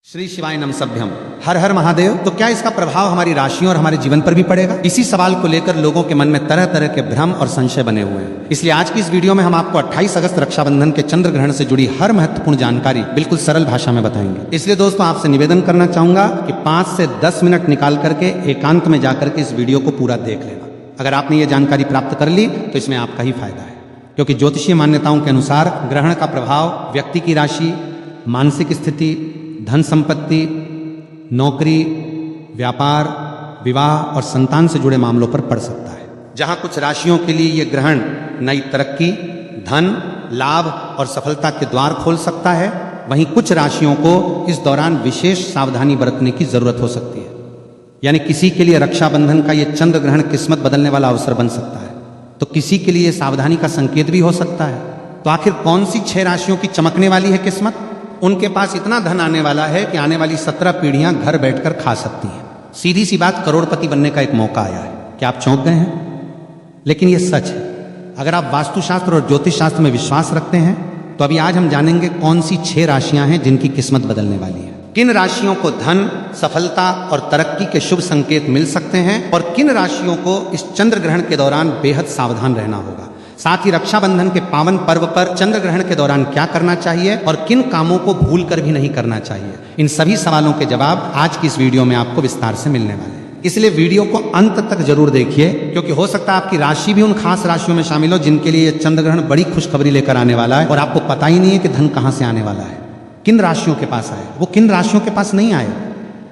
श्री शिवाय नम सभ्यम। हर हर महादेव। तो क्या इसका प्रभाव हमारी राशियों और हमारे जीवन पर भी पड़ेगा? इसी सवाल को लेकर लोगों के मन में तरह तरह के भ्रम और संशय बने हुए हैं। इसलिए आज की इस वीडियो में हम आपको 28 अगस्त रक्षाबंधन के चंद्र ग्रहण से जुड़ी हर महत्वपूर्ण जानकारी बिल्कुल सरल भाषा में बताएंगे। इसलिए दोस्तों आपसे निवेदन करना चाहूंगा कि 5 से 10 मिनट निकाल करके एकांत में जाकर के इस वीडियो को पूरा देख लेना। अगर आपने ये जानकारी प्राप्त कर ली तो इसमें आपका ही फायदा है, क्योंकि ज्योतिषीय मान्यताओं के अनुसार ग्रहण का प्रभाव व्यक्ति की राशि, मानसिक स्थिति, धन संपत्ति, नौकरी, व्यापार, विवाह और संतान से जुड़े मामलों पर पड़ सकता है। जहां कुछ राशियों के लिए यह ग्रहण नई तरक्की, धन, लाभ और सफलता के द्वार खोल सकता है, वहीं कुछ राशियों को इस दौरान विशेष सावधानी बरतने की जरूरत हो सकती है। यानी किसी के लिए रक्षाबंधन का यह चंद्र ग्रहण किस्मत बदलने वाला अवसर बन सकता है, तो किसी के लिए सावधानी का संकेत भी हो सकता है। तो आखिर कौन सी 6 राशियों की चमकने वाली है किस्मत? उनके पास इतना धन आने वाला है कि आने वाली 17 पीढ़ियां घर बैठकर खा सकती हैं। सीधी सी बात, करोड़पति बनने का एक मौका आया है। क्या आप चौंक गए हैं? लेकिन यह सच है। अगर आप वास्तुशास्त्र और ज्योतिष शास्त्र में विश्वास रखते हैं तो अभी आज हम जानेंगे कौन सी 6 राशियां हैं जिनकी किस्मत बदलने वाली है। किन राशियों को धन, सफलता और तरक्की के शुभ संकेत मिल सकते हैं और किन राशियों को इस चंद्र ग्रहण के दौरान बेहद सावधान रहना होगा। साथ ही रक्षाबंधन के पावन पर्व पर चंद्र ग्रहण के दौरान क्या करना चाहिए और किन कामों को भूल कर भी नहीं करना चाहिए, इन सभी सवालों के जवाब आज की इस वीडियो में आपको विस्तार से मिलने वाले हैं। इसलिए वीडियो को अंत तक जरूर देखिए, क्योंकि हो सकता है आपकी राशि भी उन खास राशियों में शामिल हो जिनके लिए यह चंद्र ग्रहण बड़ी खुशखबरी लेकर आने वाला है और आपको पता ही नहीं है कि धन कहां से आने वाला है, किन राशियों के पास आए, वो किन राशियों के पास नहीं आए।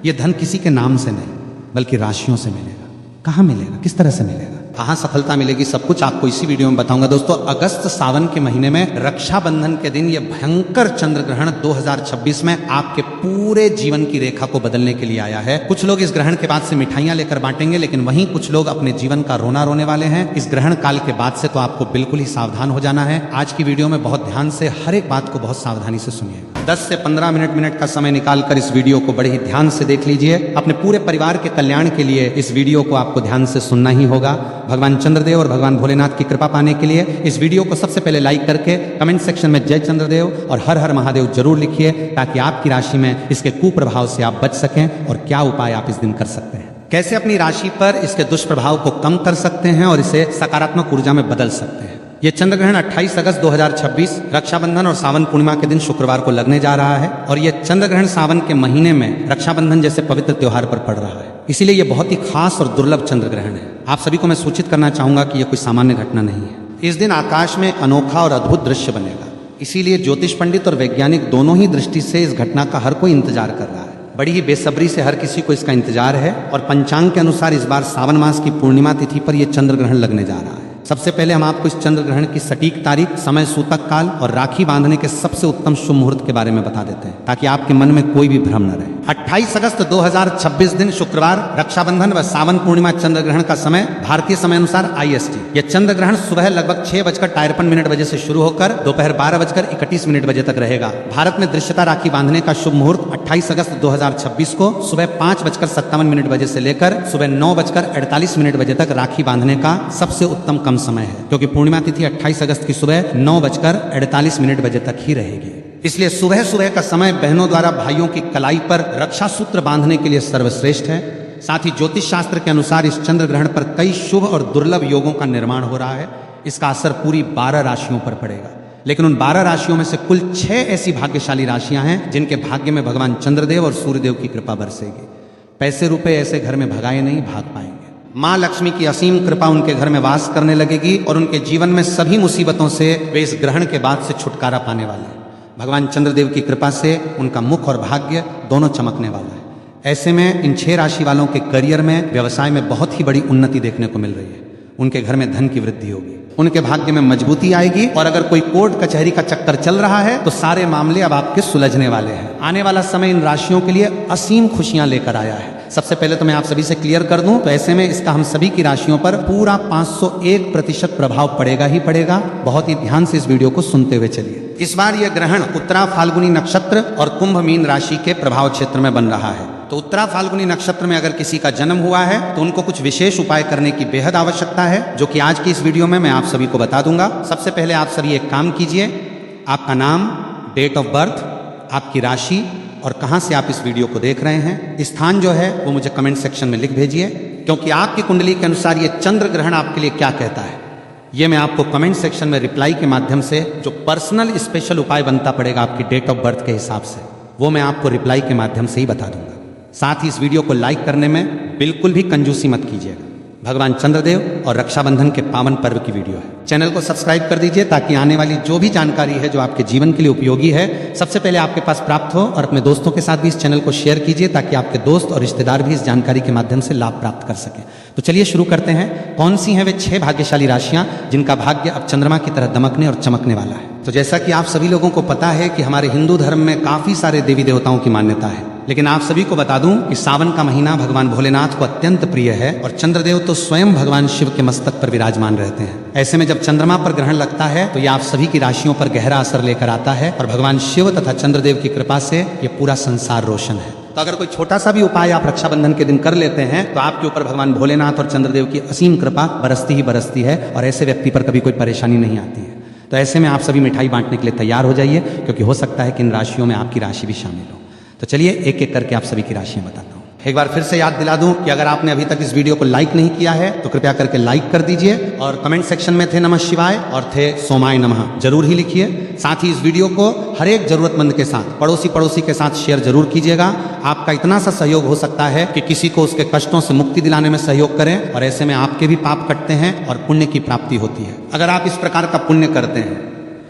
ये धन किसी के नाम से नहीं बल्कि राशियों से मिलेगा। कहां मिलेगा, किस तरह से मिलेगा, कहां सफलता मिलेगी, सब कुछ आपको इसी वीडियो में बताऊंगा। दोस्तों, अगस्त सावन के महीने में रक्षाबंधन के दिन यह भयंकर चंद्र ग्रहण 2026 में आपके पूरे जीवन की रेखा को बदलने के लिए आया है। कुछ लोग इस ग्रहण के बाद से मिठाइयां लेकर बांटेंगे, लेकिन वहीं कुछ लोग अपने जीवन का रोना रोने वाले हैं। इस ग्रहण काल के बाद से तो आपको बिल्कुल ही सावधान हो जाना है। आज की वीडियो में बहुत ध्यान से हर एक बात को बहुत सावधानी से सुनिएगा। 10 से 15 मिनट का समय निकालकर इस वीडियो को बड़े ही ध्यान से देख लीजिए। अपने पूरे परिवार के कल्याण के लिए इस वीडियो को आपको ध्यान से सुनना ही होगा। भगवान चंद्रदेव और भगवान भोलेनाथ की कृपा पाने के लिए इस वीडियो को सबसे पहले लाइक करके कमेंट सेक्शन में जय चंद्रदेव और हर हर महादेव जरूर लिखिए, ताकि आपकी राशि में इसके कुप्रभाव से आप बच सकें और क्या उपाय आप इस दिन कर सकते हैं, कैसे अपनी राशि पर इसके दुष्प्रभाव को कम कर सकते हैं और इसे सकारात्मक ऊर्जा में बदल सकते हैं। यह चंद्र ग्रहण 28 अगस्त 2026 रक्षाबंधन और सावन पूर्णिमा के दिन शुक्रवार को लगने जा रहा है और यह चंद्र ग्रहण सावन के महीने में रक्षाबंधन जैसे पवित्र त्योहार पर पड़ रहा है। इसीलिए यह बहुत ही खास और दुर्लभ चंद्र ग्रहण है। आप सभी को मैं सूचित करना चाहूंगा कि यह कोई सामान्य घटना नहीं है। इस दिन आकाश में अनोखा और अद्भुत दृश्य बनेगा। इसीलिए ज्योतिष पंडित और वैज्ञानिक दोनों ही दृष्टि से इस घटना का हर कोई इंतजार कर रहा है। बड़ी ही बेसब्री से हर किसी को इसका इंतजार है और पंचांग के अनुसार इस बार सावन मास की पूर्णिमा तिथि पर यह चंद्र ग्रहण लगने जा रहा है। सबसे पहले हम आपको इस चंद्र ग्रहण की सटीक तारीख, समय, सूतक काल और राखी बांधने के सबसे उत्तम शुभ मुहूर्त के बारे में बता देते हैं, ताकि आपके मन में कोई भी भ्रम न रहे। 28 अगस्त 2026 दिन शुक्रवार रक्षाबंधन व सावन पूर्णिमा चंद्र ग्रहण का समय भारतीय समय अनुसार IST। यह चंद्र ग्रहण सुबह लगभग 6:53 बजे से शुरू होकर दोपहर 12:31 बजे तक रहेगा। भारत में दृश्यता राखी बांधने का शुभ मुहूर्त 28 अगस्त 2026 को सुबह 5:57 बजे से लेकर सुबह 9:48 बजे तक राखी बांधने का सबसे उत्तम कम समय है, क्योंकि पूर्णिमा तिथि 28 अगस्त की सुबह 9:48 बजे तक ही रहेगी। इसलिए सुबह सुबह का समय बहनों द्वारा भाइयों की कलाई पर रक्षा सूत्र बांधने के लिए सर्वश्रेष्ठ है। साथ ही ज्योतिष शास्त्र के अनुसार इस चंद्र ग्रहण पर कई शुभ और दुर्लभ योगों का निर्माण हो रहा है। इसका असर पूरी 12 राशियों पर पड़ेगा, लेकिन उन 12 राशियों में से कुल 6 ऐसी भाग्यशाली राशियां हैं जिनके भाग्य में भगवान चंद्रदेव और सूर्यदेव की कृपा बरसेगी। पैसे रुपए ऐसे घर में भगाए नहीं भाग पाएंगे। माँ लक्ष्मी की असीम कृपा उनके घर में वास करने लगेगी और उनके जीवन में सभी मुसीबतों से वे इस ग्रहण के बाद से छुटकारा पाने वाले हैं। भगवान चंद्रदेव की कृपा से उनका मुख और भाग्य दोनों चमकने वाला है। ऐसे में इन 6 राशि वालों के करियर में, व्यवसाय में बहुत ही बड़ी उन्नति देखने को मिल रही है। उनके घर में धन की वृद्धि होगी, उनके भाग्य में मजबूती आएगी और अगर कोई कोर्ट कचहरी का चक्कर चल रहा है तो सारे मामले अब आपके सुलझने वाले हैं। आने वाला समय इन राशियों के लिए असीम खुशियां लेकर आया है। सबसे पहले तो मैं आप सभी से क्लियर कर दूं, तो ऐसे में इसका हम सभी की राशियों पर पूरा 501% प्रभाव पड़ेगा ही पड़ेगा। बहुत ही ध्यान से इस वीडियो को सुनते हुए चलिए। इस बार यह ग्रहण उत्तरा फाल्गुनी नक्षत्र और कुंभ मीन राशि के प्रभाव क्षेत्र में बन रहा है। तो उत्तरा फाल्गुनी नक्षत्र में अगर किसी का जन्म हुआ है तो उनको कुछ विशेष उपाय करने की बेहद आवश्यकता है, जो कि आज की इस वीडियो में मैं आप सभी को बता दूंगा। सबसे पहले आप सभी एक काम कीजिए, आपका नाम, डेट ऑफ बर्थ, आपकी राशि और कहां से आप इस वीडियो को देख रहे हैं, स्थान जो है वो मुझे कमेंट सेक्शन में लिख भेजिए, क्योंकि आपकी कुंडली के अनुसार ये चंद्र ग्रहण आपके लिए क्या कहता है ये मैं आपको कमेंट सेक्शन में रिप्लाई के माध्यम से जो पर्सनल स्पेशल उपाय बनता पड़ेगा आपकी डेट ऑफ बर्थ के हिसाब से, वो मैं आपको रिप्लाई के माध्यम से ही बता दूंगा। साथ ही इस वीडियो को लाइक करने में बिल्कुल भी कंजूसी मत कीजिएगा। भगवान चंद्रदेव और रक्षाबंधन के पावन पर्व की वीडियो है। चैनल को सब्सक्राइब कर दीजिए ताकि आने वाली जो भी जानकारी है जो आपके जीवन के लिए उपयोगी है सबसे पहले आपके पास प्राप्त हो, और अपने दोस्तों के साथ भी इस चैनल को शेयर कीजिए ताकि आपके दोस्त और रिश्तेदार भी इस जानकारी के माध्यम से लाभ प्राप्त कर सकें। तो चलिए शुरू करते हैं। कौन सी हैं वे 6 भाग्यशाली राशियां जिनका भाग्य अब चंद्रमा की तरह दमकने और चमकने वाला है। तो जैसा कि आप सभी लोगों को पता है कि हमारे हिंदू धर्म में काफी सारे देवी देवताओं की मान्यता है, लेकिन आप सभी को बता दूं कि सावन का महीना भगवान भोलेनाथ को अत्यंत प्रिय है और चंद्रदेव तो स्वयं भगवान शिव के मस्तक पर विराजमान रहते हैं। ऐसे में जब चंद्रमा पर ग्रहण लगता है तो यह आप सभी की राशियों पर गहरा असर लेकर आता है और भगवान शिव तथा चंद्रदेव की कृपा से यह पूरा संसार रोशन है। तो अगर कोई छोटा सा भी उपाय आप रक्षाबंधन के दिन कर लेते हैं तो आपके ऊपर भगवान भोलेनाथ और चंद्रदेव की असीम कृपा बरसती ही बरसती है और ऐसे व्यक्ति पर कभी कोई परेशानी नहीं आती है। तो ऐसे में आप सभी मिठाई बांटने के लिए तैयार हो जाइए, क्योंकि हो सकता है कि इन राशियों में आपकी राशि भी शामिल हो। तो चलिए एक एक करके आप सभी की राशियां बताता हूं। एक बार फिर से याद दिला दूं कि अगर आपने अभी तक इस वीडियो को लाइक नहीं किया है तो कृपया करके लाइक कर दीजिए, और कमेंट सेक्शन में थे नमः शिवाय और थे सोमाय नमः जरूर ही लिखिए। साथ ही इस वीडियो को हर एक जरूरतमंद के साथ, पड़ोसी के साथ शेयर जरूर कीजिएगा। आपका इतना सा सहयोग हो सकता है कि किसी को उसके कष्टों से मुक्ति दिलाने में सहयोग करें, और ऐसे में आपके भी पाप कटते हैं और पुण्य की प्राप्ति होती है। अगर आप इस प्रकार का पुण्य करते हैं,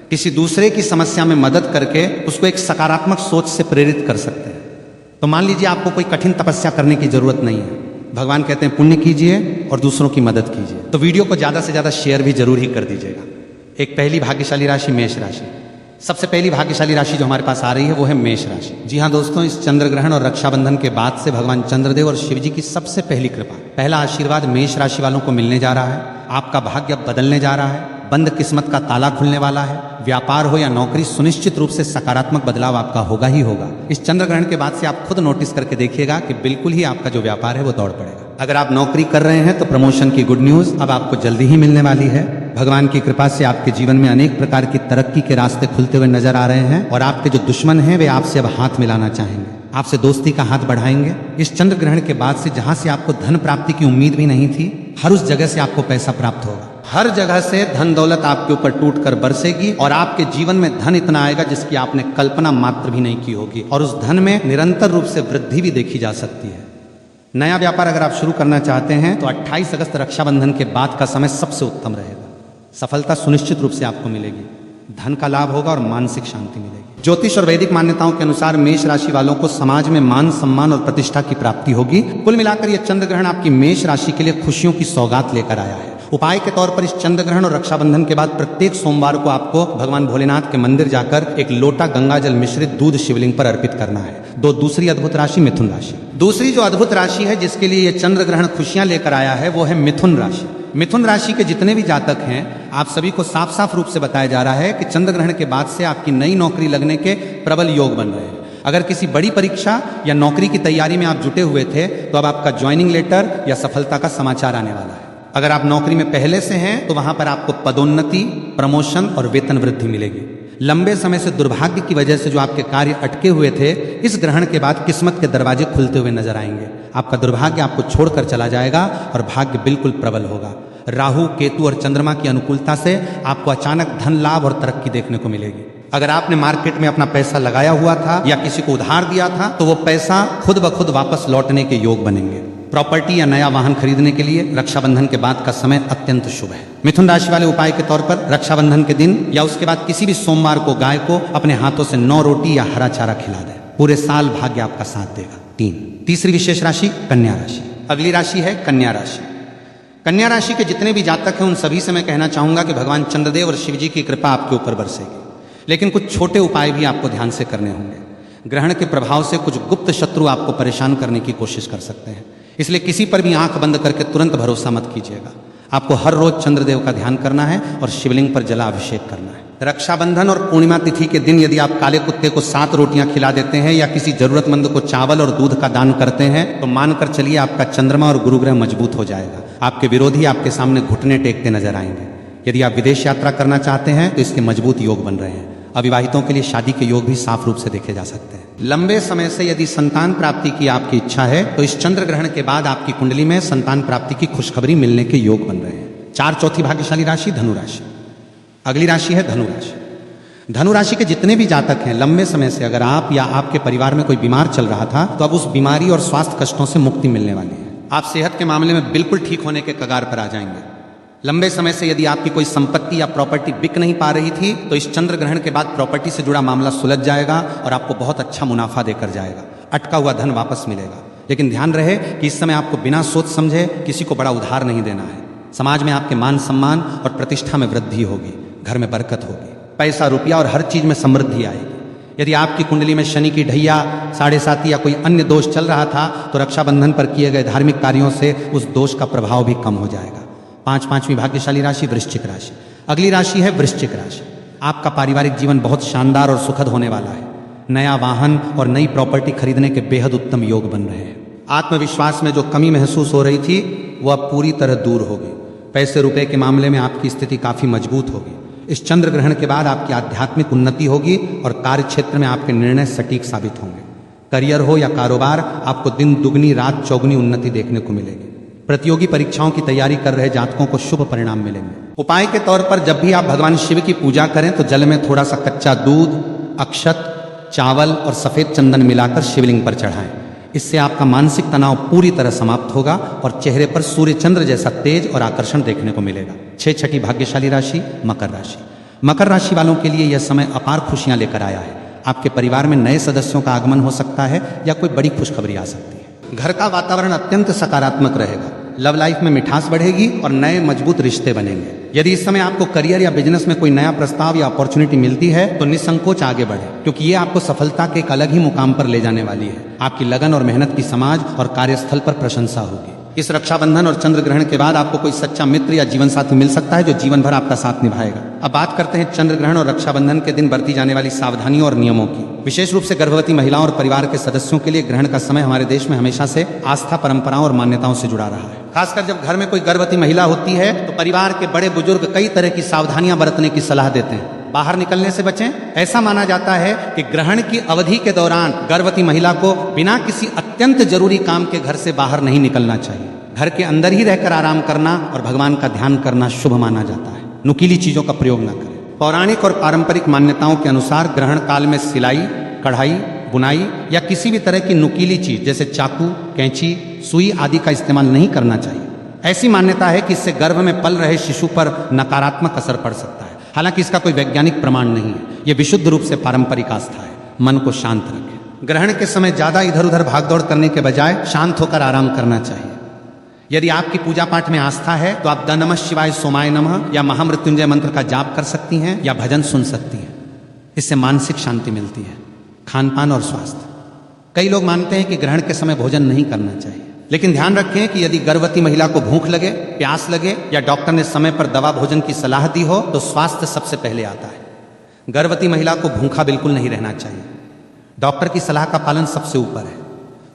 किसी दूसरे की समस्या में मदद करके उसको एक सकारात्मक सोच से प्रेरित कर सकते हैं। तो मान लीजिए आपको कोई कठिन तपस्या करने की जरूरत नहीं है, भगवान कहते हैं पुण्य कीजिए और दूसरों की मदद कीजिए, तो वीडियो को ज्यादा से ज्यादा शेयर भी जरूर ही कर दीजिएगा। एक पहली भाग्यशाली राशि मेष राशि। सबसे पहली भाग्यशाली राशि जो हमारे पास आ रही है वो है मेष राशि। जी हाँ दोस्तों, इस चंद्र ग्रहण और रक्षाबंधन के बाद से भगवान चंद्रदेव और शिव जी की सबसे पहली कृपा, पहला आशीर्वाद मेष राशि वालों को मिलने जा रहा है। आपका भाग्य अब बदलने जा रहा है, बंद किस्मत का ताला खुलने वाला है। व्यापार हो या नौकरी, सुनिश्चित रूप से सकारात्मक बदलाव आपका होगा ही होगा। इस चंद्र ग्रहण के बाद से आप खुद नोटिस करके देखिएगा कि बिल्कुल ही आपका जो व्यापार है वो दौड़ पड़ेगा। अगर आप नौकरी कर रहे हैं तो प्रमोशन की गुड न्यूज अब आपको जल्दी ही मिलने वाली है। भगवान की कृपा से आपके जीवन में अनेक प्रकार की तरक्की के रास्ते खुलते हुए नजर आ रहे हैं, और आपके जो दुश्मन हैं वे आपसे अब हाथ मिलाना चाहेंगे, आपसे दोस्ती का हाथ बढ़ाएंगे। इस चंद्र ग्रहण के बाद से जहां से आपको धन प्राप्ति की उम्मीद भी नहीं थी, हर उस जगह से आपको पैसा प्राप्त होगा। हर जगह से धन दौलत आपके ऊपर टूट कर बरसेगी और आपके जीवन में धन इतना आएगा जिसकी आपने कल्पना मात्र भी नहीं की होगी, और उस धन में निरंतर रूप से वृद्धि भी देखी जा सकती है। नया व्यापार अगर आप शुरू करना चाहते हैं तो 28 अगस्त रक्षाबंधन के बाद का समय सबसे उत्तम रहेगा। सफलता सुनिश्चित रूप से आपको मिलेगी, धन का लाभ होगा और मानसिक शांति मिलेगी। ज्योतिष और वैदिक मान्यताओं के अनुसार मेष राशि वालों को समाज में मान सम्मान और प्रतिष्ठा की प्राप्ति होगी। कुल मिलाकर यह चंद्र ग्रहण आपकी मेष राशि के लिए खुशियों की सौगात लेकर आया है। उपाय के तौर पर इस चंद्र ग्रहण और रक्षाबंधन के बाद प्रत्येक सोमवार को आपको भगवान भोलेनाथ के मंदिर जाकर एक लोटा गंगाजल मिश्रित दूध शिवलिंग पर अर्पित करना है। दूसरी अद्भुत राशि मिथुन राशि। दूसरी जो अद्भुत राशि है जिसके लिए यह चंद्र ग्रहण खुशियां लेकर आया है वो है मिथुन राशि। मिथुन राशि के जितने भी जातक हैं, आप सभी को साफ साफ रूप से बताया जा रहा है कि चंद्र ग्रहण के बाद से आपकी नई नौकरी लगने के प्रबल योग बन रहे हैं। अगर किसी बड़ी परीक्षा या नौकरी की तैयारी में आप जुटे हुए थे तो अब आपका ज्वाइनिंग लेटर या सफलता का समाचार आने वाला है। अगर आप नौकरी में पहले से हैं तो वहां पर आपको पदोन्नति, प्रमोशन और वेतन वृद्धि मिलेगी। लंबे समय से दुर्भाग्य की वजह से जो आपके कार्य अटके हुए थे, इस ग्रहण के बाद किस्मत के दरवाजे खुलते हुए नजर आएंगे। आपका दुर्भाग्य आपको छोड़कर चला जाएगा और भाग्य बिल्कुल प्रबल होगा। राहु, केतु और चंद्रमा की अनुकूलता से आपको अचानक धन लाभ और तरक्की देखने को मिलेगी। अगर आपने मार्केट में अपना पैसा लगाया हुआ था या किसी को उधार दिया था तो वो पैसा खुद ब खुद वापस लौटने के योग बनेंगे। प्रॉपर्टी या नया वाहन खरीदने के लिए रक्षाबंधन के बाद का समय अत्यंत शुभ है। मिथुन राशि वाले उपाय के तौर पर रक्षाबंधन के दिन या उसके बाद किसी भी सोमवार को गाय को अपने हाथों से 9 रोटी या हरा चारा खिला दें। पूरे साल भाग्य आपका साथ देगा। तीसरी विशेष राशि कन्या राशि। अगली राशि है कन्या राशि। कन्या राशि के जितने भी जातक हैं उन सभी से मैं कहना चाहूंगा कि भगवान चंद्रदेव और शिव जी की कृपा आपके ऊपर बरसेगी, लेकिन कुछ छोटे उपाय भी आपको ध्यान से करने होंगे। ग्रहण के प्रभाव से कुछ गुप्त शत्रु आपको परेशान करने की कोशिश कर सकते हैं, इसलिए किसी पर भी आंख बंद करके तुरंत भरोसा मत कीजिएगा। आपको हर रोज चंद्रदेव का ध्यान करना है और शिवलिंग पर जलाभिषेक करना है। रक्षाबंधन और पूर्णिमा तिथि के दिन यदि आप काले कुत्ते को 7 रोटियां खिला देते हैं या किसी जरूरतमंद को चावल और दूध का दान करते हैं तो मानकर चलिए आपका चंद्रमा और गुरुग्रह मजबूत हो जाएगा। आपके विरोधी आपके सामने घुटने टेकते नजर आएंगे। यदि आप विदेश यात्रा करना चाहते हैं तो इसके मजबूत योग बन रहे हैं। अविवाहितों के लिए शादी के योग भी साफ रूप से देखे जा सकते हैं। लंबे समय से यदि संतान प्राप्ति की आपकी इच्छा है तो इस चंद्र ग्रहण के बाद आपकी कुंडली में संतान प्राप्ति की खुशखबरी मिलने के योग बन रहे हैं। चौथी भाग्यशाली राशि धनु राशि। अगली राशि है धनु राशि। धनु राशि के जितने भी जातक हैं, लंबे समय से अगर आप या आपके परिवार में कोई बीमार चल रहा था तो अब उस बीमारी और स्वास्थ्य कष्टों से मुक्ति मिलने वाली है। आप सेहत के मामले में बिल्कुल ठीक होने के कगार पर आ जाएंगे। लंबे समय से यदि आपकी कोई संपत्ति या प्रॉपर्टी बिक नहीं पा रही थी तो इस चंद्र ग्रहण के बाद प्रॉपर्टी से जुड़ा मामला सुलझ जाएगा और आपको बहुत अच्छा मुनाफा देकर जाएगा। अटका हुआ धन वापस मिलेगा। लेकिन ध्यान रहे कि इस समय आपको बिना सोच समझे किसी को बड़ा उधार नहीं देना है। समाज में आपके मान सम्मान और प्रतिष्ठा में वृद्धि होगी, घर में बरकत होगी, पैसा रुपया और हर चीज में समृद्धि आएगी। यदि आपकी कुंडली में शनि की ढैया, 7.5 या कोई अन्य दोष चल रहा था तो रक्षाबंधन पर किए गए धार्मिक कार्यों से उस दोष का प्रभाव भी कम हो जाएगा। पांचवी भाग्यशाली राशि वृश्चिक राशि। अगली राशि है वृश्चिक राशि। आपका पारिवारिक जीवन बहुत शानदार और सुखद होने वाला है। नया वाहन और नई प्रॉपर्टी खरीदने के बेहद उत्तम योग बन रहे हैं। आत्मविश्वास में जो कमी महसूस हो रही थी वो अब पूरी तरह दूर होगी। पैसे रुपए के मामले में आपकी स्थिति काफी मजबूत होगी। इस चंद्र ग्रहण के बाद आपकी आध्यात्मिक उन्नति होगी और कार्य क्षेत्र में आपके निर्णय सटीक साबित होंगे। करियर हो या कारोबार, आपको दिन दुगनी रात चौगुनी उन्नति देखने को मिलेगी। प्रतियोगी परीक्षाओं की तैयारी कर रहे जातकों को शुभ परिणाम मिलेंगे। उपाय के तौर पर जब भी आप भगवान शिव की पूजा करें तो जल में थोड़ा सा कच्चा दूध, अक्षत, चावल और सफेद चंदन मिलाकर शिवलिंग पर चढ़ाएं। इससे आपका मानसिक तनाव पूरी तरह समाप्त होगा और चेहरे पर सूर्य चंद्र जैसा तेज और आकर्षण देखने को मिलेगा। छठी भाग्यशाली राशि मकर राशि। मकर राशि वालों के लिए यह समय अपार खुशियां लेकर आया है। आपके परिवार में नए सदस्यों का आगमन हो सकता है या कोई बड़ी खुशखबरी आ सकती है। घर का वातावरण अत्यंत सकारात्मक रहेगा। लव लाइफ में मिठास बढ़ेगी और नए मजबूत रिश्ते बनेंगे। यदि इस समय आपको करियर या बिजनेस में कोई नया प्रस्ताव या अपॉर्चुनिटी मिलती है तो निसंकोच आगे बढ़े, क्योंकि ये आपको सफलता के एक अलग ही मुकाम पर ले जाने वाली है। आपकी लगन और मेहनत की समाज और कार्यस्थल पर प्रशंसा होगी। इस रक्षाबंधन और चंद्र ग्रहण के बाद आपको कोई सच्चा मित्र या जीवन साथी मिल सकता है जो जीवन भर आपका साथ निभाएगा। अब बात करते हैं चंद्र ग्रहण और रक्षाबंधन के दिन बरती जाने वाली सावधानियों और नियमों की। विशेष रूप से गर्भवती महिलाओं और परिवार के सदस्यों के लिए ग्रहण का समय हमारे देश में हमेशा से आस्था, परंपराओं और मान्यताओं से जुड़ा रहा है। खासकर जब घर में कोई गर्भवती महिला होती है तो परिवार के बड़े बुजुर्ग कई तरह की सावधानियां बरतने की सलाह देते हैं। बाहर निकलने से बचें। ऐसा माना जाता है कि ग्रहण की अवधि के दौरान गर्भवती महिला को बिना किसी अत्यंत जरूरी काम के घर से बाहर नहीं निकलना चाहिए। घर के अंदर ही रहकर आराम करना और भगवान का ध्यान करना शुभ माना जाता है। नुकीली चीजों का प्रयोग न करें। पौराणिक और पारंपरिक मान्यताओं के अनुसार ग्रहण काल में सिलाई, कढ़ाई, बुनाई या किसी भी तरह की नुकीली चीज जैसे चाकू, कैंची, सुई आदि का इस्तेमाल नहीं करना चाहिए। ऐसी मान्यता है कि इससे गर्भ में पल रहे शिशु पर नकारात्मक असर पड़ सकता है। हालांकि इसका कोई वैज्ञानिक प्रमाण नहीं है। यह विशुद्ध रूप से पारंपरिक आस्था है। मन को शांत रखें। ग्रहण के समय ज्यादा इधर उधर भागदौड़ करने के बजाय शांत होकर आराम करना चाहिए। यदि आपकी पूजा पाठ में आस्था है तो आप द नमः शिवाय सोमाय नमः या महामृत्युंजय मंत्र का जाप कर सकती हैं या भजन सुन सकती हैं। इससे मानसिक शांति मिलती है। खान पान और स्वास्थ्य। कई लोग मानते हैं कि ग्रहण के समय भोजन नहीं करना चाहिए, लेकिन ध्यान रखें कि यदि गर्भवती महिला को भूख लगे, प्यास लगे या डॉक्टर ने समय पर दवा भोजन की सलाह दी हो तो स्वास्थ्य सबसे पहले आता है। गर्भवती महिला को भूखा बिल्कुल नहीं रहना चाहिए। डॉक्टर की सलाह का पालन सबसे ऊपर है।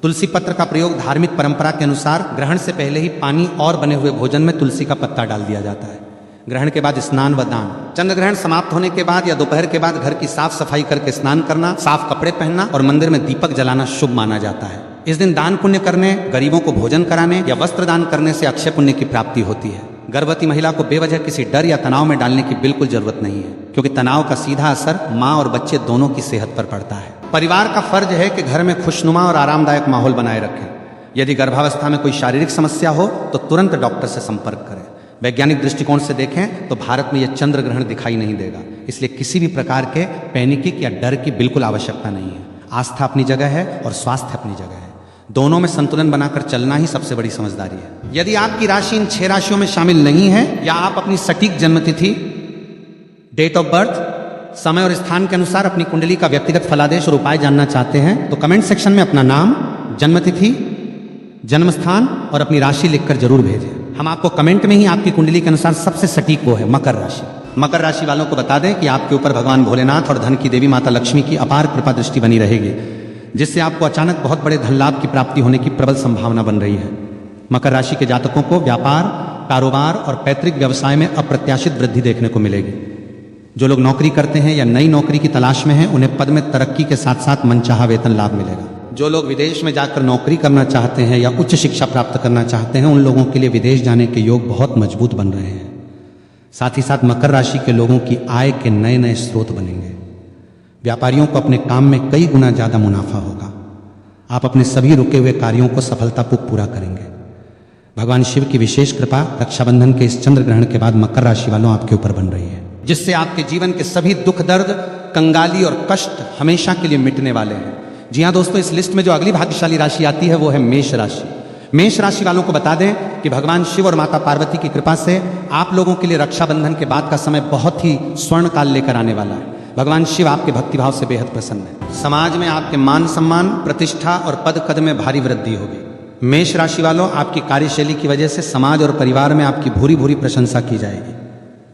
तुलसी पत्र का प्रयोग धार्मिक परंपरा के अनुसार ग्रहण से पहले ही पानी और बने हुए भोजन में तुलसी का पत्ता डाल दिया जाता है। ग्रहण के बाद स्नान व दान। चंद्र ग्रहण समाप्त होने के बाद या दोपहर के बाद घर की साफ सफाई करके स्नान करना, साफ कपड़े पहनना और मंदिर में दीपक जलाना शुभ माना जाता है। इस दिन दान पुण्य करने, गरीबों को भोजन कराने या वस्त्र दान करने से अक्षय पुण्य की प्राप्ति होती है। गर्भवती महिला को बेवजह किसी डर या तनाव में डालने की बिल्कुल जरूरत नहीं है, क्योंकि तनाव का सीधा असर माँ और बच्चे दोनों की सेहत पर पड़ता है। परिवार का फर्ज है कि घर में खुशनुमा और आरामदायक माहौल बनाए रखें। यदि गर्भावस्था में कोई शारीरिक समस्या हो तो तुरंत डॉक्टर से संपर्क करें। वैज्ञानिक दृष्टिकोण से देखें तो भारत में यह चंद्र ग्रहण दिखाई नहीं देगा, इसलिए किसी भी प्रकार के पैनिक या डर की बिल्कुल आवश्यकता नहीं है। आस्था अपनी जगह है और स्वास्थ्य अपनी जगह है। दोनों में संतुलन बनाकर चलना ही सबसे बड़ी समझदारी है। यदि आपकी राशि इन 6 राशियों में शामिल नहीं है या आप अपनी सटीक जन्मतिथि, डेट ऑफ बर्थ, समय और स्थान के अनुसार अपनी कुंडली का व्यक्तिगत फलादेश और उपाय जानना चाहते हैं तो कमेंट सेक्शन में अपना नाम, जन्मतिथि, जन्म स्थान और अपनी राशि लिखकर जरूर भेजें। हम आपको कमेंट में ही आपकी कुंडली के अनुसार सबसे सटीक वो है मकर राशि। मकर राशि वालों को बता दें कि आपके ऊपर भगवान भोलेनाथ और धन की देवी माता लक्ष्मी की अपार कृपा दृष्टि बनी रहेगी, जिससे आपको अचानक बहुत बड़े धन लाभ की प्राप्ति होने की प्रबल संभावना बन रही है। मकर राशि के जातकों को व्यापार, कारोबार और पैतृक व्यवसाय में अप्रत्याशित वृद्धि देखने को मिलेगी। जो लोग नौकरी करते हैं या नई नौकरी की तलाश में हैं, उन्हें पद में तरक्की के साथ साथ मनचाहा वेतन लाभ मिलेगा। जो लोग विदेश में जाकर नौकरी करना चाहते हैं या उच्च शिक्षा प्राप्त करना चाहते हैं, उन लोगों के लिए विदेश जाने के योग बहुत मजबूत बन रहे हैं। साथ ही साथ मकर राशि के लोगों की आय के नए नए स्रोत बनेंगे। व्यापारियों को अपने काम में कई गुना ज्यादा मुनाफा होगा। आप अपने सभी रुके हुए कार्यों को सफलतापूर्वक पूरा करेंगे। भगवान शिव की विशेष कृपा रक्षाबंधन के इस चंद्र ग्रहण के बाद मकर राशि वालों आपके ऊपर बन रही है, जिससे आपके जीवन के सभी दुख दर्द, कंगाली और कष्ट हमेशा के लिए मिटने वाले हैं। जी हाँ दोस्तों, इस लिस्ट में जो अगली भाग्यशाली राशि आती है वो है मेष राशि। मेष राशि वालों को बता दें कि भगवान शिव और माता पार्वती की कृपा से आप लोगों के लिए रक्षाबंधन के बाद का समय बहुत ही स्वर्ण काल लेकर आने वाला है। भगवान शिव आपके भक्तिभाव से बेहद प्रसन्न है। समाज में आपके मान सम्मान, प्रतिष्ठा और पद कद में भारी वृद्धि होगी। मेष राशि वालों, आपकी कार्यशैली की वजह से समाज और परिवार में आपकी भूरी भूरी प्रशंसा की जाएगी।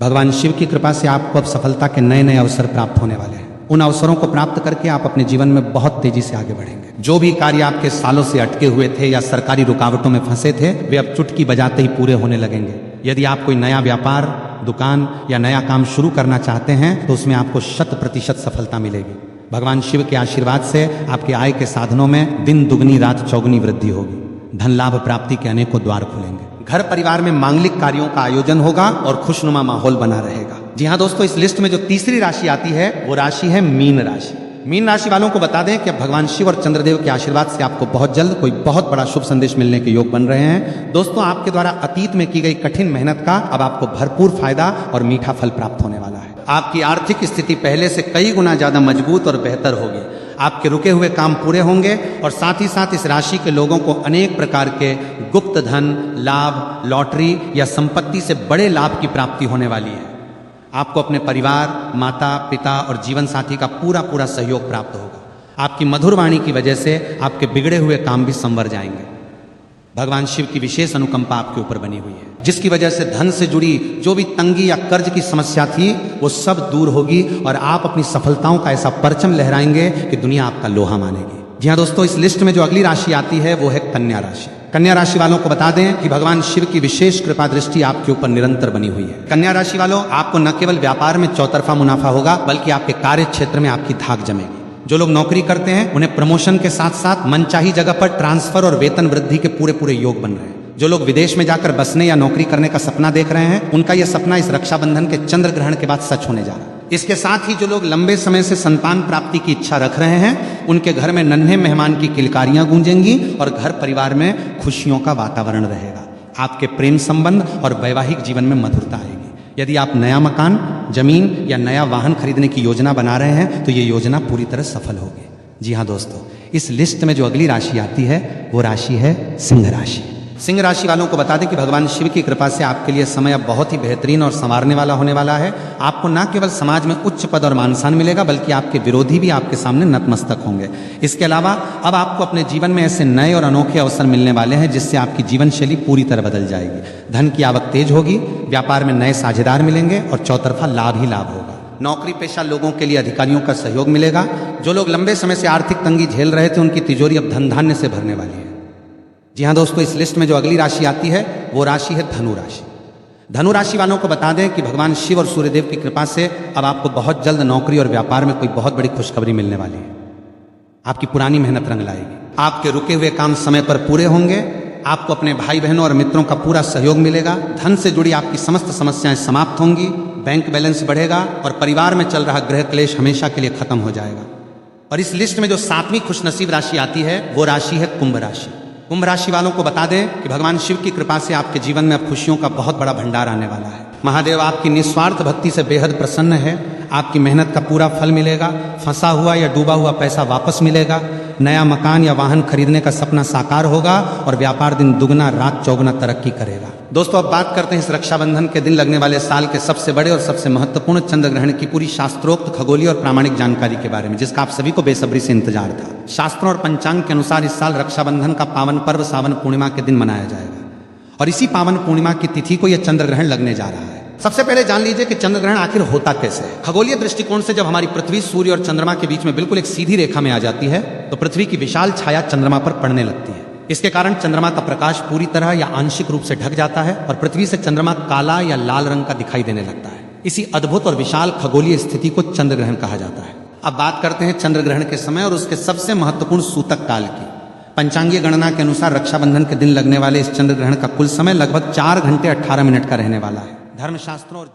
भगवान शिव की कृपा से आपको अब सफलता के नए नए अवसर प्राप्त होने वाले हैं। उन अवसरों को प्राप्त करके आप अपने जीवन में बहुत तेजी से आगे बढ़ेंगे। जो भी कार्य आपके सालों से अटके हुए थे या सरकारी रुकावटों में फंसे थे, वे अब चुटकी बजाते ही पूरे होने लगेंगे। यदि आप कोई नया व्यापार, दुकान या नया काम शुरू करना चाहते हैं तो उसमें आपको 100% सफलता मिलेगी। भगवान शिव के आशीर्वाद से आपके आय के साधनों में दिन दुगनी रात चौगुनी वृद्धि होगी। धन लाभ प्राप्ति के अनेकों द्वार खुलेंगे। घर परिवार में मांगलिक कार्यों का आयोजन होगा और खुशनुमा माहौल बना रहेगा। जी हाँ दोस्तों, इस लिस्ट में जो तीसरी राशि आती है वो राशि है मीन राशि। मीन राशि वालों को बता दें कि अब भगवान शिव और चंद्रदेव के आशीर्वाद से आपको बहुत जल्द कोई बहुत बड़ा शुभ संदेश मिलने के योग बन रहे हैं। दोस्तों, आपके द्वारा अतीत में की गई कठिन मेहनत का अब आपको भरपूर फायदा और मीठा फल प्राप्त होने वाला है। आपकी आर्थिक स्थिति पहले से कई गुना ज्यादा मजबूत और बेहतर होगी। आपके रुके हुए काम पूरे होंगे और साथ ही साथ इस राशि के लोगों को अनेक प्रकार के गुप्त धन लाभ, लॉटरी या संपत्ति से बड़े लाभ की प्राप्ति होने वाली है। आपको अपने परिवार, माता पिता और जीवन साथी का पूरा सहयोग प्राप्त होगा। आपकी मधुर वाणी की वजह से आपके बिगड़े हुए काम भी संवर जाएंगे। भगवान शिव की विशेष अनुकंपा आपके ऊपर बनी हुई है, जिसकी वजह से धन से जुड़ी जो भी तंगी या कर्ज की समस्या थी वो सब दूर होगी और आप अपनी सफलताओं का ऐसा परचम लहराएंगे कि दुनिया आपका लोहा मानेगी। जी हाँ दोस्तों, इस लिस्ट में जो अगली राशि आती है वो है कन्या राशि। कन्या राशि वालों को बता दें कि भगवान शिव की विशेष कृपा दृष्टि आपके ऊपर निरंतर बनी हुई है। कन्या राशि वालों, आपको न केवल व्यापार में चौतरफा मुनाफा होगा बल्कि आपके कार्य क्षेत्र में आपकी धाक जमेगी। जो लोग नौकरी करते हैं उन्हें प्रमोशन के साथ साथ मनचाही जगह पर ट्रांसफर और वेतन वृद्धि के पूरे योग बन रहे हैं। जो लोग विदेश में जाकर बसने या नौकरी करने का सपना देख रहे हैं, उनका यह सपना इस रक्षाबंधन के चंद्र ग्रहण के बाद सच होने जा रहा है। इसके साथ ही जो लोग लंबे समय से संतान प्राप्ति की इच्छा रख रहे हैं, उनके घर में नन्हे मेहमान की किलकारियां गूंजेंगी और घर परिवार में खुशियों का वातावरण रहेगा। आपके प्रेम संबंध और वैवाहिक जीवन में मधुरता आएगी। यदि आप नया मकान, जमीन या नया वाहन खरीदने की योजना बना रहे हैं तो ये योजना पूरी तरह सफल होगी। जी हाँ दोस्तों, इस लिस्ट में जो अगली राशि आती है वो राशि है सिंह राशि। सिंह राशि वालों को बता दें कि भगवान शिव की कृपा से आपके लिए समय अब बहुत ही बेहतरीन और संवारने वाला होने वाला है। आपको न केवल समाज में उच्च पद और मान सम्मान मिलेगा बल्कि आपके विरोधी भी आपके सामने नतमस्तक होंगे। इसके अलावा अब आपको अपने जीवन में ऐसे नए और अनोखे अवसर मिलने वाले हैं जिससे आपकी जीवन शैली पूरी तरह बदल जाएगी। धन की आवक तेज होगी, व्यापार में नए साझेदार मिलेंगे और चौतरफा लाभ ही लाभ होगा। नौकरी पेशा लोगों के लिए अधिकारियों का सहयोग मिलेगा। जो लोग लंबे समय से आर्थिक तंगी झेल रहे थे, उनकी तिजोरी अब धन धान्य से भरने वाली है। जी हाँ दोस्तों, इस लिस्ट में जो अगली राशि आती है वो राशि है धनु राशि। धनु राशि वालों को बता दें कि भगवान शिव और सूर्यदेव की कृपा से अब आपको बहुत जल्द नौकरी और व्यापार में कोई बहुत बड़ी खुशखबरी मिलने वाली है। आपकी पुरानी मेहनत रंग लाएगी। आपके रुके हुए काम समय पर पूरे होंगे। आपको अपने भाई बहनों और मित्रों का पूरा सहयोग मिलेगा। धन से जुड़ी आपकी समस्त समस्याएं समाप्त होंगी। बैंक बैलेंस बढ़ेगा और परिवार में चल रहा गृह क्लेश हमेशा के लिए खत्म हो जाएगा। और इस लिस्ट में जो 7वीं खुशनसीब राशि आती है वो राशि है कुंभ राशि। कुंभ राशि वालों को बता दें कि भगवान शिव की कृपा से आपके जीवन में अब खुशियों का बहुत बड़ा भंडार आने वाला है। महादेव आपकी निस्वार्थ भक्ति से बेहद प्रसन्न है। आपकी मेहनत का पूरा फल मिलेगा। फंसा हुआ या डूबा हुआ पैसा वापस मिलेगा। नया मकान या वाहन खरीदने का सपना साकार होगा और व्यापार दिन दुगना रात चौगुना तरक्की करेगा। दोस्तों, अब बात करते हैं इस रक्षाबंधन के दिन लगने वाले साल के सबसे बड़े और सबसे महत्वपूर्ण चंद्र ग्रहण की पूरी शास्त्रोक्त खगोलीय और प्रामाणिक जानकारी के बारे में, जिसका आप सभी को बेसब्री से इंतजार था। शास्त्रों और पंचांग के अनुसार इस साल रक्षाबंधन का पावन पर्व सावन पूर्णिमा के दिन मनाया जाएगा और इसी पावन पूर्णिमा की तिथि को यह चंद्र ग्रहण लगने जा रहा है। सबसे पहले जान लीजिए कि चंद्र ग्रहण आखिर होता कैसे है। खगोलीय दृष्टिकोण से जब हमारी पृथ्वी, सूर्य और चंद्रमा के बीच में बिल्कुल एक सीधी रेखा में आ जाती है तो पृथ्वी की विशाल छाया चंद्रमा पर पड़ने लगती है। इसके कारण चंद्रमा का प्रकाश पूरी तरह या आंशिक रूप से ढक जाता है और पृथ्वी से चंद्रमा काला या लाल रंग का दिखाई देने लगता है। इसी अद्भुत और विशाल खगोलीय स्थिति को चंद्र ग्रहण कहा जाता है। अब बात करते हैं चंद्र ग्रहण के समय और उसके सबसे महत्वपूर्ण सूतक काल की। पंचांगीय गणना के अनुसार रक्षाबंधन के दिन लगने वाले इस चंद्र ग्रहण का कुल समय लगभग 4 घंटे 18 मिनट का रहने वाला है। धर्मशास्त्रों और